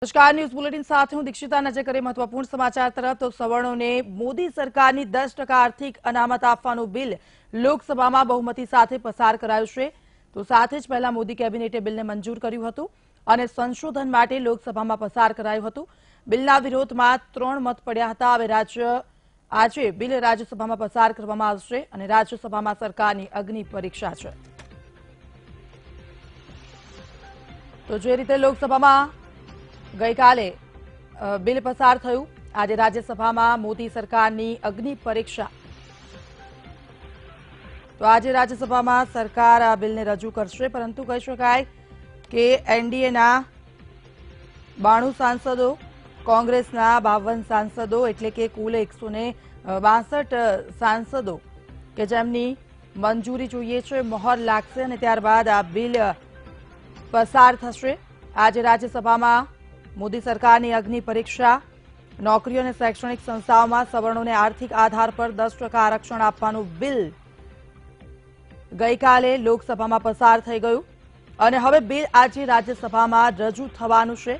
नमस्कार, news bulletin साथ हूं दीक्षिता। नजर करें महत्वपूर्ण समाचार तरफ तो સવર્ણોને મોદી સરકારની 10% આર્થિક અનામત આપવાનું બિલ લોકસભામાં બહુમતી સાથે પસાર કરાયું છે। તો સાથે જ પહેલા મોદી કેબિનેટે બિલને મંજૂર કર્યું હતું અને સંશોધન માટે લોકસભામાં પસાર કરાયું હતું। બિલના વિરોધમાં 3 મત પડ્યા હતા। હવે આજે બિલ રાજ્યસભામાં પસાર કરવામાં આવશે અને રાજ્યસભામાં સરકારની અગ્નિ પરીક્ષા છે। તો જે રીતે લોકસભામાં ગઈકાલે બિલ પસાર થયું, આજે રાજ્યસભામાં મોદી સરકારની અગ્નિ પરીક્ષા। તો આજે રાજ્યસભામાં સરકાર આ બિલને રજૂ કરશે, પરંતુ કહી શકાય કે એનડીએના 92 સાંસદો, કોંગ્રેસના 52 સાંસદો એટલે કે કુલ 162 સાંસદો કે જેમની મંજૂરી જોઈએ છે, મહોર લાગશે અને ત્યારબાદ આ બિલ પસાર થશે। આજે રાજ્યસભામાં મોદી સરકારની અગ્નિ પરીક્ષા। નોકરીઓ અને શૈક્ષણિક સંસ્થાઓમાં સવર્ણોને આર્થિક આધાર પર 10% આરક્ષણ આપવાનું બિલ ગઈકાલે લોકસભામાં પસાર થઈ ગયું અને હવે બિલ આજે રાજ્યસભામાં રજૂ થવાનું છે।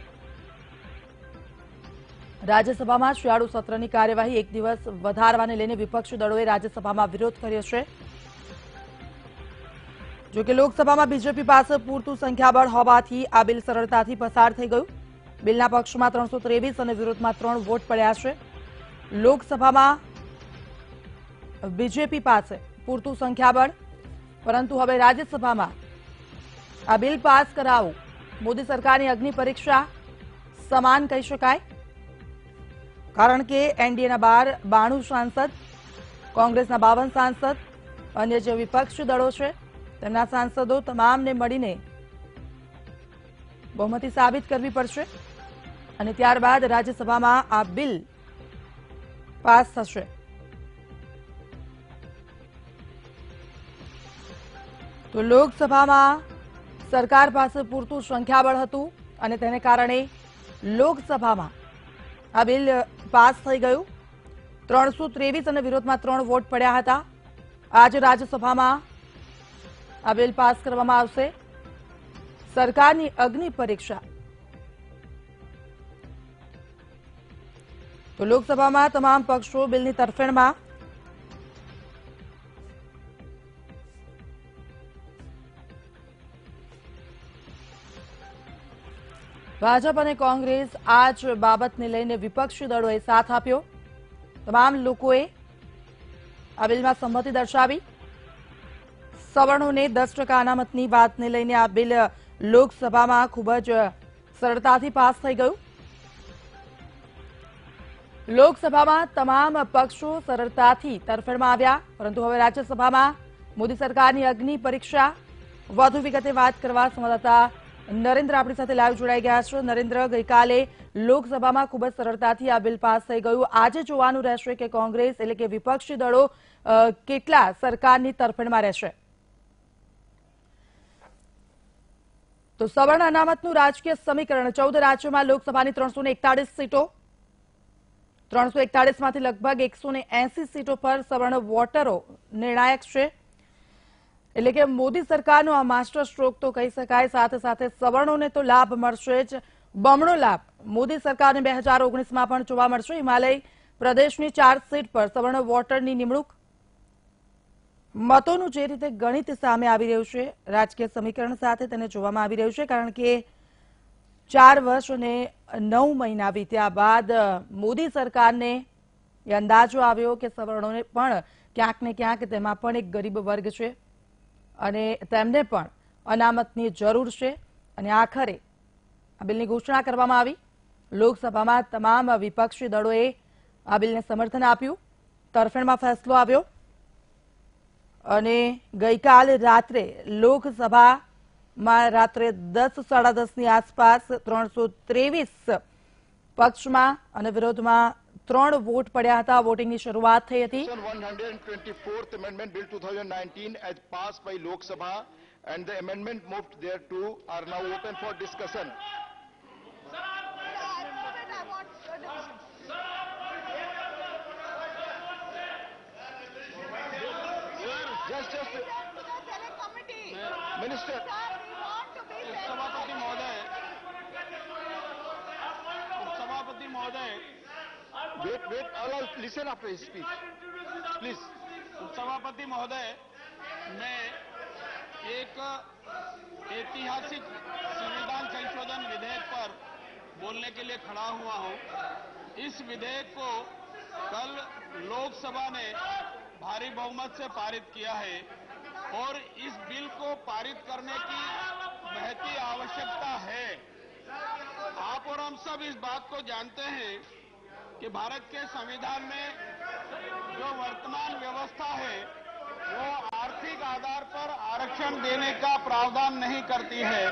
રાજ્યસભામાં શિયાળુ સત્રની કાર્યવાહી એક દિવસ વધારવાને લઈને વિપક્ષી દળોએ રાજ્યસભામાં વિરોધ કર્યો છે। જો કે લોકસભામાં બીજેપી પાસે પૂરતું સંખ્યાબળ હોવાથી આ બિલ સરળતાથી પસાર થઈ ગયું। બિલના પક્ષમાં 323 અને વિરોધમાં 3 વોટ પડ્યા છે। લોકસભામાં બીજેપી પાસે પૂરતું સંખ્યાબળ, પરંતુ હવે રાજ્યસભામાં આ બિલ પાસ કરાવવું મોદી સરકારની અગ્નિ પરીક્ષા સમાન કહી શકાય, કારણ કે એનડીએના 92 સાંસદ, કોંગ્રેસના 52 સાંસદ, અન્ય જે વિપક્ષી દળો છે તેમના સાંસદો તમામને મળીને બહુમતી સાબિત કરવી પડશે અને ત્યારબાદ રાજ્યસભામાં આ બિલ પાસ થશે। તો લોકસભામાં સરકાર પાસે પૂરતું સંખ્યાબળ હતું અને તેને કારણે લોકસભામાં આ બિલ પાસ થઈ ગયું। 323 અને વિરોધમાં 3 વોટ પડ્યા હતા। આજે રાજ્યસભામાં આ બિલ પાસ કરવામાં આવશે। સરકારની અગ્નિ પરીક્ષા। તો લોકસભામાં તમામ પક્ષો બિલની તરફેણમાં। ભાજપ અને કોંગ્રેસ આ જ બાબતને લઈને વિપક્ષી દળોએ સાથ આપ્યો। તમામ લોકોએ આ બિલમાં સંમતિ દર્શાવી। સવર્ણોને 10% અનામતની વાતને લઈને આ બિલ લોકસભામાં ખૂબ જ સરળતાથી પાસ થઈ ગયું। લોકસભામાં તમામ પક્ષો સરળતાથી તરફેણમાં આવ્યા, પરંતુ હવે રાજ્યસભામાં મોદી સરકારની અગ્નિ પરીક્ષા। વધુ વિગતે વાત કરવા સંવાદદાતા નરેન્દ્ર આપણી સાથે લાઈવ જોડાઈ ગયા છે। નરેન્દ્ર, ગઈકાલે લોકસભામાં ખૂબ જ સરળતાથી આ બિલ પાસ થઈ ગયું। આજે જોવાનું રહેશે કે કોંગ્રેસ એટલે કે વિપક્ષી દળો કેટલા સરકારની તરફેણમાં રહેશે। તો સવર્ણ અનામતનું રાજકીય સમીકરણ 14 રાજ્યોમાં લોકસભાની 341 સીટો, 341 માંથી લગભગ 180 સીટો પર સવર્ણ વોટરો નિર્ણાયક છે। એટલે કે મોદી સરકારનો આ માસ્ટર સ્ટ્રોક તો કહી શકાય। સાથે સાથે સવર્ણોને તો લાભ મળશે જ, બમણો લાભ મોદી સરકારને 2019માં પણ જોવા મળશે। હિમાલય પ્રદેશની 4 સીટ પર સવર્ણ વોટરની નિમણૂક। મતોનું જે રીતે ગણિત સામે આવી રહ્યું છે, રાજકીય સમીકરણ સાથે તેને જોવામાં આવી રહ્યું છે, કારણ કે 4 વર્ષ અને 9 મહિના વીત્યા બાદ મોદી સરકારને એ અંદાજો આવ્યો કે સવર્ણોને પણ ક્યાંક ને ક્યાંક તેમાં પણ એક ગરીબ વર્ગ છે અને તેમને પણ અનામતની જરૂર છે અને આખરે આ બિલની ઘોષણા કરવામાં આવી। લોકસભામાં તમામ વિપક્ષી દળોએ આ બિલને સમર્થન આપ્યું। તરફેણમાં ફેસલો આવ્યો અને ગઈકાલે રાત્રે લોકસભામાં રાત્રે 10 સાડા 10ની આસપાસ 323 પક્ષમાં અને વિરોધમાં 3 વોટ પડ્યા હતા। વોટિંગની શરૂઆત થઈ હતી। 124th amendment bill 2019 as passed by Lok Sabha and the amendment moved thereto are now open for discussion. Just Minister. Sir, we want to be fair. Wait, all listen after his speech. Please. उपसभापति महोदय, मैं एक ऐतिहासिक संविधान संशोधन विधेयक पर बोलने के लिए खड़ा हुआ हूं। इस विधेयक को कल लोकसभा ने भारी बहुमत से पारित किया है और इस बिल को पारित करने की महती आवश्यकता है। आप और हम सब इस बात को जानते हैं कि भारत के संविधान में जो वर्तमान व्यवस्था है वो आर्थिक आधार पर आरक्षण देने का प्रावधान नहीं करती है।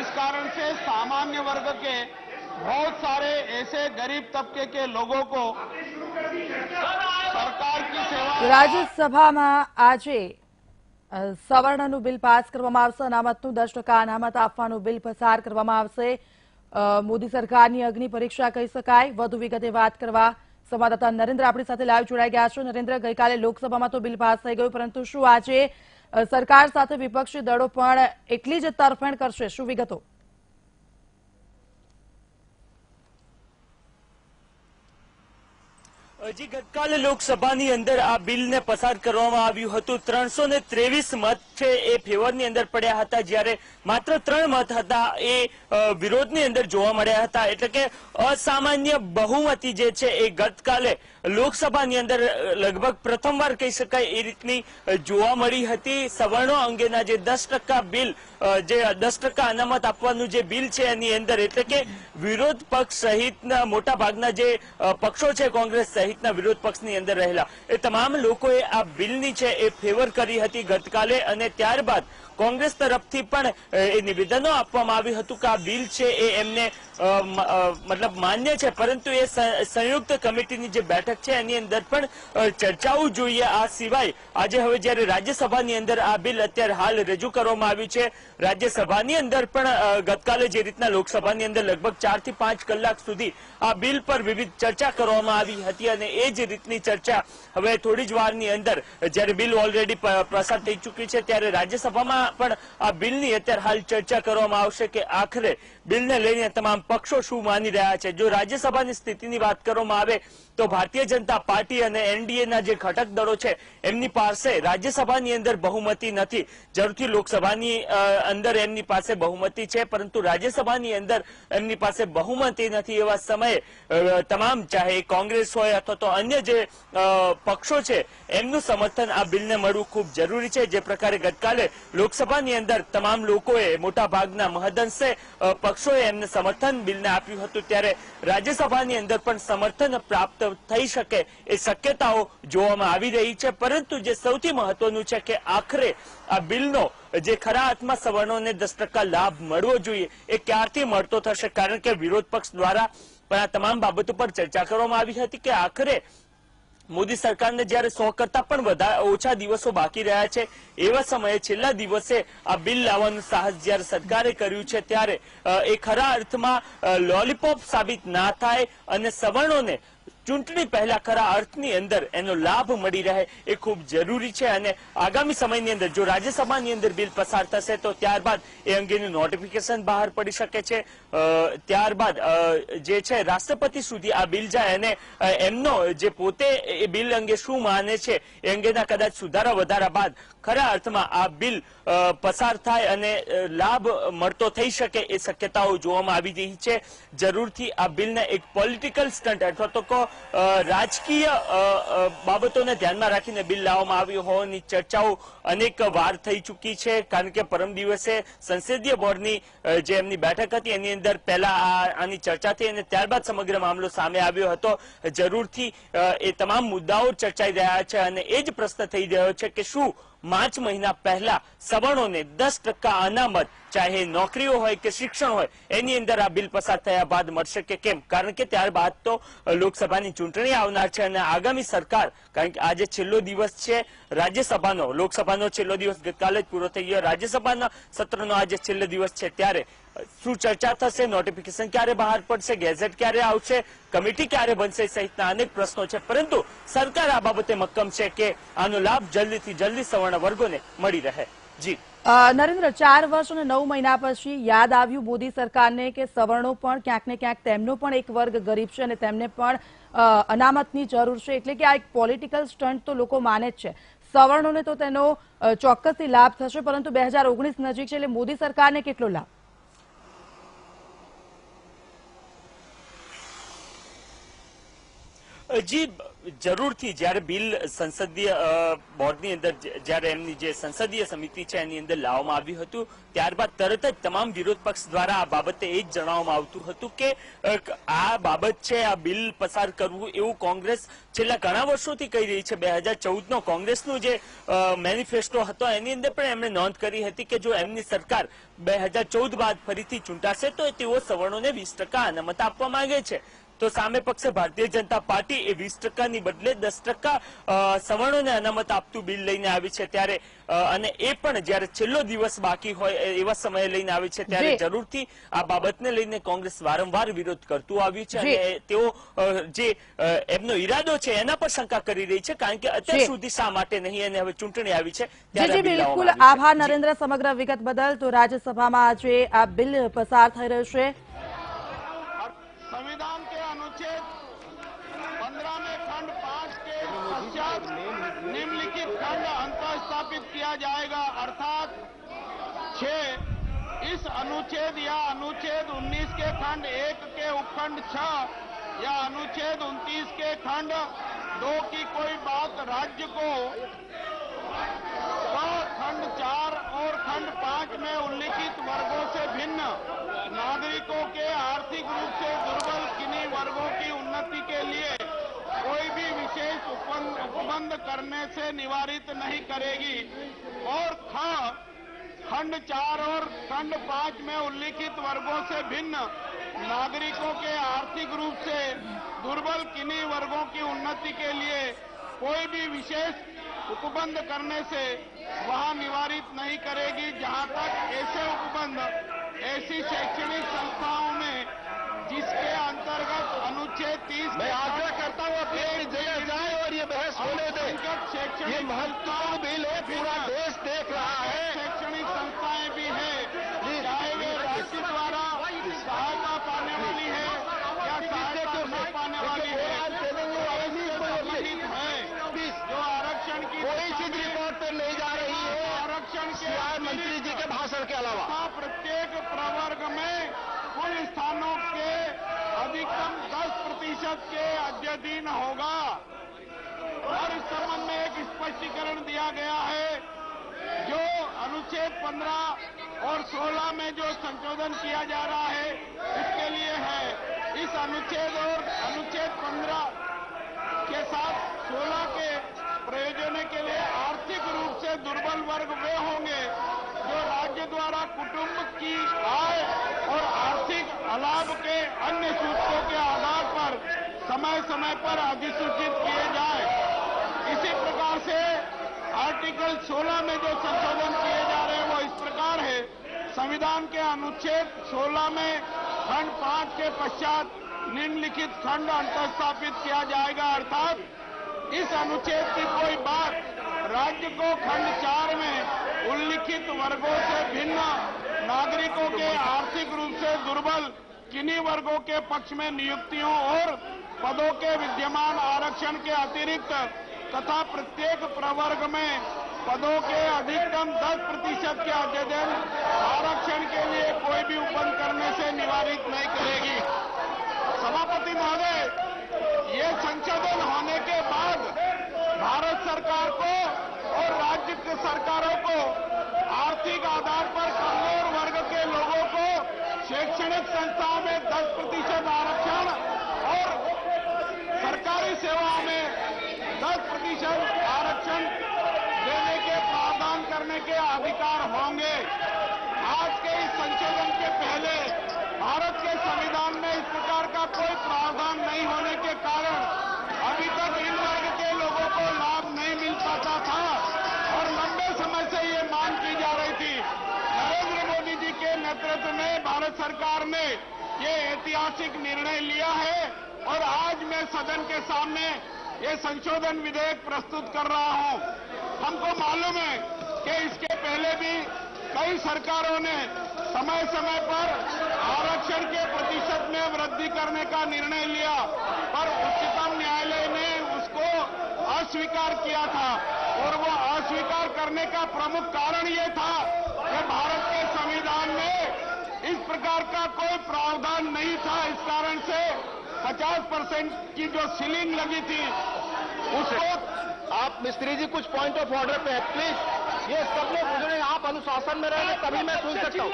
इस कारण से सामान्य वर्ग के बहुत सारे ऐसे गरीब तबके के लोगों को सरकार की सेवा રાજ્યસભામાં આજે સવર્ણનું બિલ પાસ કરવામાં આવશે। અનામતનું 10% અનામત આપવાનું બિલ પસાર કરવામાં આવશે। મોદી સરકારની અગ્નિ પરીક્ષા કહી શકાય। વધુ વિગતે વાત કરવા સંવાદદાતા નરેન્દ્ર આપણી સાથે લાઈવ જોડાઈ ગયા છે। નરેન્દ્ર, ગઈકાલે લોકસભામાં તો બિલ પાસ થઈ ગયું, પરંતુ શું આજે સરકાર સાથે વિપક્ષી દળો પણ એટલી જ તરફેણ કરશે? શું વિગતો? જી, ગતકાલે લોકસભાની અંદર આ બિલને પસાર કરવામાં આવ્યું હતું। 323 મત છે એ ફેવરની અંદર પડ્યા હતા, જ્યારે માત્ર 3 મત હતા એ વિરોધની અંદર જોવા મળ્યા હતા। એટલે કે અસામાન્ય બહુમતી જે છે એ ગતકાલે લોકસભાની અંદર લગભગ પ્રથમવાર કહી શકાય એ રીતની જોવા મળી હતી। સવર્ણો અંગેના જે 10% બિલ, જે 10% અનામત આપવાનું જે બિલ છે એની અંદર, એટલે કે વિરોધ પક્ષ સહિતના મોટા ભાગના જે પક્ષો છે, કોંગ્રેસ સહિતના વિરોધ પક્ષની અંદર રહેલા, એ તમામ લોકોએ આ બિલની છે એ ફેવર કરી હતી ગતકાલે। અને ત્યારબાદ કોંગ્રેસ તરફથી પણ એ નિવેદનો આપવામાં આવ્યું હતું કે આ બિલ છે એ એમને મતલબ માન્ય છે, પરંતુ એ સંયુક્ત કમિટીની જે બેઠક છે એની અંદર પણ ચર્ચાઓ જોઈએ। આ સિવાય આજે હવે જ્યારે રાજ્યસભાની અંદર આ બિલ અત્યારે હાલ રજૂ કરવામાં આવ્યું છે, રાજ્યસભાની અંદર પણ ગતકાલે જે રીતના લોકસભાની અંદર લગભગ 4 થી 5 કલાક સુધી આ બિલ પર વિવિધ ચર્ચા કરવામાં આવી હતી, અને એ જ રીતની ચર્ચા હવે થોડી જ વારની અંદર જ્યારે બિલ ઓલરેડી પસાર થઈ ચૂક્યું છે ત્યારે રાજ્યસભામાં પણ આ બિલની અત્યારે હાલ ચર્ચા કરવામાં આવશે કે આખરે બિલને લઈને તમામ પક્ષો શું માની રહ્યા છે। જો રાજ્યસભાની સ્થિતિની વાત કરવામાં આવે તો ભારતીય જનતા પાર્ટી અને એનડીએના જે ઘટક દળો છે એમની પાસે રાજ્યસભાની અંદર બહુમતી નથી। જરૂરથી લોકસભાની અંદર એમની પાસે બહુમતી છે, પરંતુ રાજ્યસભાની અંદર એમની પાસે બહુમતી નથી। એવા સમયે તમામ, ચાહે કોંગ્રેસ હોય અથવા તો અન્ય જે પક્ષો છે, એમનું સમર્થન આ બિલને મળવું ખૂબ જરૂરી છે। જે પ્રકારે ગતકાલે લોકસભાની અંદર તમામ લોકોએ, મોટા ભાગના મહદઅંશે પક્ષોએ એમને સમર્થન બિલને આપ્યું હતું, ત્યારે રાજ્યસભાની અંદર પણ સમર્થન પ્રાપ્ત થઈ શકે એ શક્યતાઓ જોવામાં આવી રહી છે। પરંતુ જે સૌથી મહત્વનું છે કે આખરે આ બિલનો જે ખરા અર્થમાં સવર્ણોને 10% લાભ મળવો જોઈએ એ ક્યારથી મળતો થશે? કારણ કે વિરોધ પક્ષ દ્વારા પણ આ તમામ બાબતો પર ચર્ચા કરવામાં આવી હતી કે આખરે મોદી સરકારને જ્યારે 100 કરતા પણ ઓછા દિવસો બાકી રહ્યા છે એવા સમયે છેલ્લા દિવસે આ બિલ લાવવાનું સાહસ જ્યારે સરકારે કર્યું છે, ત્યારે એ ખરા અર્થમાં લોલીપોપ સાબિત ના થાય અને સવર્ણોને ચૂંટણી પહેલા ખરા અર્થની અંદર એનો લાભ મળી રહે એ ખૂબ જરૂરી છે। અને આગામી સમયની અંદર જો રાજ્યસભાની અંદર બિલ પસાર થશે તો ત્યારબાદ એ અંગેનું નોટિફિકેશન બહાર પડી શકે છે। ત્યારબાદ જે છે રાષ્ટ્રપતિ સુધી આ બિલ જાય અને એમનો જે પોતે એ બિલ અંગે શું માને છે એ અંગેના કદાચ સુધારા વધારા બાદ ખરા અર્થમાં આ બિલ પસાર થાય અને લાભ મળતો થઈ શકે એ શક્યતાઓ જોવામાં આવી રહી છે। જરૂરથી આ બિલને એક પોલિટિકલ સ્ટન્ટ અથવા તો રાજકીય બાબતોને ધ્યાનમાં રાખીને બિલ લાવવામાં આવ્યું હોવાની ચર્ચાઓ અનેક વાર થઈ ચૂકી છે। કારણ કે પરમ દિવસે સંસદીય બોર્ડની જે એમની બેઠક હતી એની અંદર પહેલા આની ચર્ચા થઈ અને ત્યારબાદ સમગ્ર મામલો સામે આવ્યો હતો। જરૂરથી એ તમામ મુદ્દાઓ ચર્ચાઈ રહ્યા છે અને એ જ પ્રશ્ન થઈ રહ્યો છે કે શું માર્ચ મહિના પહેલા સવર્ણોને 10% અનામત, ચાહે નોકરીઓ હોય કે શિક્ષણ હોય, એની અંદર આ બિલ પસાર થયા બાદ મળશે કે કેમ? કારણ કે ત્યારબાદ તો લોકસભાની ચૂંટણી આવનાર છે અને આગામી સરકાર, કારણ કે આજે છેલ્લો દિવસ છે રાજ્યસભાનો, લોકસભાનો છેલ્લો દિવસ ગતકાલે જ પૂરો થઈ ગયો, રાજ્યસભાના સત્રનો આજે છેલ્લો દિવસ છે, ત્યારે શું ચર્ચા થશે? નોટિફિકેશન ક્યારે બહાર પડશે? ગેઝેટ ક્યારે આવશે? કમિટી ક્યારે બનશે? સહિતના અનેક પ્રશ્નો છે, પરંતુ સરકાર આ બાબતે મક્કમ છે કે આનો લાભ જલ્દીથી જલ્દી સવર્ણ વર્ગોને મળી રહે। જી। નરેન્દ્ર, 4 વર્ષ અને 9 મહિના પછી યાદ આવ્યું મોદી સરકારને કે સવર્ણો પણ ક્યાંક ને ક્યાંક તેમનો પણ એક વર્ગ ગરીબ છે અને તેમને પણ અનામતની જરૂર છે, એટલે કે આ એક પોલિટિકલ સ્ટન્ટ તો લોકો માને જ છે. સવર્ણોને તો તેનો ચોક્કસથી લાભ થશે, પરંતુ 2019 નજીક છે, એટલે મોદી સરકારને કેટલો લાભ? જી જરૂરથી જ્યારે બિલ સંસદીય બોર્ડની અંદર જ્યારે એમની જે સંસદીય સમિતિ છે એની અંદર લાવવામાં આવ્યું હતું, ત્યારબાદ તરત જ તમામ વિરોધ પક્ષ દ્વારા આ બાબતે એ જ જણાવવામાં આવતું હતું કે આ બાબત છે, આ બિલ પસાર કરવું એવું કોંગ્રેસ છેલ્લા ઘણા વર્ષોથી કહી રહી છે. 2014નો કોંગ્રેસનું જે મેનિફેસ્ટો હતો એની અંદર પણ એમણે નોંધ કરી હતી કે જો એમની સરકાર 2014 બાદ ફરીથી ચૂંટાશે તો તેઓ સવર્ણોને 20% અનામત આપવા માંગે છે. તો સામે પક્ષે ભારતીય જનતા પાર્ટી એ 20%ની બદલે 10% સવર્ણોને અનામત આપતું બિલ લઈને આવી છે. ત્યારે અને એ પણ જયારે છેલ્લો દિવસ બાકી હોય એવા સમયે લઈને આવી છે, ત્યારે જરૂરથી આ બાબતને લઈને કોંગ્રેસ વારંવાર વિરોધ કરતું આવ્યું છે અને તેઓ જે એમનો ઈરાદો છે એના પર શંકા કરી રહી છે, કારણ કે અત્યાર સુધી શા માટે નહીં અને હવે ચૂંટણી આવી છે ત્યારે બિલકુલ આભાર નરેન્દ્ર સમગ્ર વિગત બદલ. તો રાજ્યસભામાં આજે આ બિલ પસાર થઈ રહ્યું છે. संविधान के अनुच्छेद 15 में खंड 5 के पश्चात निम्नलिखित खंड अंतर स्थापित किया जाएगा, अर्थात 6 इस अनुच्छेद या अनुच्छेद 19 के खंड 1 के उपखंड 6 या अनुच्छेद 29 के खंड 2 की कोई बात राज्य को खंड 4 और खंड 5 में उल्लिखित वर्गों से भिन्न नागरिकों के आर्थिक रूप से दुर्बल किन्हीं वर्गों की उन्नति के लिए कोई भी विशेष उपबंध करने से निवारित नहीं करेगी और खंड 4 और खंड 5 में उल्लिखित वर्गों से भिन्न नागरिकों के आर्थिक रूप से दुर्बल किन्हीं वर्गों की उन्नति के लिए कोई भी विशेष उपबंध करने से वहां निवारित नहीं करेगी, जहां तक ऐसे उपबंध ऐसी शैक्षणिक संस्थाओं में जिसके अंतर्गत अनुच्छेद 30 मैं आग्रह करता हूँ अपनी जगह जाए और ये बहस होने दें। ये महत्वपूर्ण बिल है, पूरा देश देख रहा है। शैक्षणिक संस्थाएं भी है, चाहे वे राज्य द्वारा सहायता पाने वाली है या सहायता नहीं पाने वाली है, जो आरक्षण की कोई चीज रिपोर्ट पे नहीं जा रही है आरक्षण के मंत्री जी के भाषण के अलावा। प्रत्येक प्रवर्ग में कुल स्थानों के अधिकतम 10% के अध्ययन होगा और इस संबंध में एक स्पष्टीकरण दिया गया है। जो अनुच्छेद 15 और 16 में जो संशोधन किया जा रहा है इसके लिए है। इस अनुच्छेद और अनुच्छेद 15 के साथ 16 के प्रयोजन के लिए आर्थिक रूप से दुर्बल वर्ग वे होंगे जो राज्य द्वारा कुटुंब की आय और आर्थिक लाभ के अन्य सूत्रों के आधार पर समय समय पर अधिसूचित किए जाए। इसी प्रकार से आर्टिकल 16 में जो संशोधन किए जा रहे हैं वो इस प्रकार है। संविधान के अनुच्छेद 16 में खंड 5 के पश्चात निम्नलिखित खंड अंतर्स्थापित किया जाएगा, अर्थात इस अनुच्छेद की कोई बात राज्य को खंड 4 में उल्लिखित वर्गों से भिन्न नागरिकों के आर्थिक रूप से दुर्बल किन्हीं वर्गों के पक्ष में नियुक्तियों और पदों के विद्यमान आरक्षण के अतिरिक्त तथा प्रत्येक प्रवर्ग में पदों के अधिकतम 10% के अध्ययन आरक्षण के लिए कोई भी उपबंध करने से निवारित नहीं करेगी। सभापति महोदय, ये संशोधन होने के बाद भारत सरकार को और राज्य की सरकारों को आर्थिक आधार पर कमजोर वर्ग के लोगों को शैक्षणिक संस्थाओं में 10% आरक्षण और सरकारी सेवाओं में 10% आरक्षण देने के प्रावधान करने के अधिकार होंगे। आज के इस संशोधन के पहले भारत के संविधान में इस प्रकार का कोई प्रावधान नहीं होने के कारण अभी तक इन वर्ग के लोगों को लाभ नहीं मिल पाता था और लंबे समय से ये मांग की जा रही थी। नरेंद्र मोदी जी के नेतृत्व में भारत सरकार ने ये ऐतिहासिक निर्णय लिया है और आज मैं सदन के सामने ये संशोधन विधेयक प्रस्तुत कर रहा हूं। हमको मालूम है कि इसके पहले भी कई सरकारों ने समय समय पर आरक्षण के प्रतिशत में वृद्धि करने का निर्णय लिया, पर उच्चतम न्यायालय ने उसको अस्वीकार किया था। और वो अस्वीकार करने का प्रमुख कारण ये था कि भारत के संविधान में इस प्रकार का कोई प्रावधान नहीं था। इस कारण से 50% की जो सीलिंग लगी थी उसको। आप मिस्त्री जी कुछ पॉइंट ऑफ ऑर्डर पे है प्लीज। ये सब लोग गुजरे, आप अनुशासन में रहेंगे तभी मैं सुन सकता हूँ।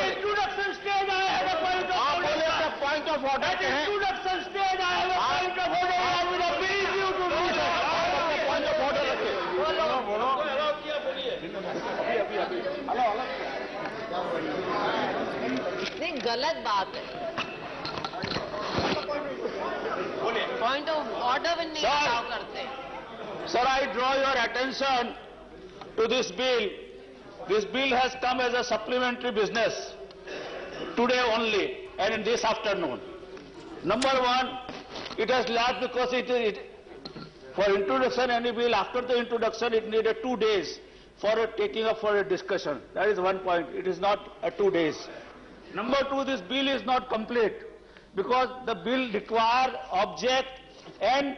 इंट्रोडक्शन स्टेज आया है, आप बोले पॉइंट ऑफ ऑर्डर पे हैं। इंट्रोडक्शन स्टेज आया है, point of order point of order रखिए। नहीं, गलत बात है। पॉइंट ऑफ ऑर्डर भी नहीं अलाउ करते। Sir, I draw your attention to this bill. This bill has come as a supplementary business today only and in this afternoon. Number one, it has lapsed because for introduction any bill, after the introduction it needed 2 days for taking up for a discussion. That is one point. It is not 2 days. Number two, this bill is not complete because the bill requires object and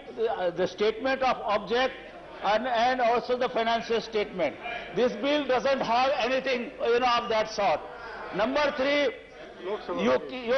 the statement of object and also the financial statement. This bill doesn't have anything, of that sort. Number three, you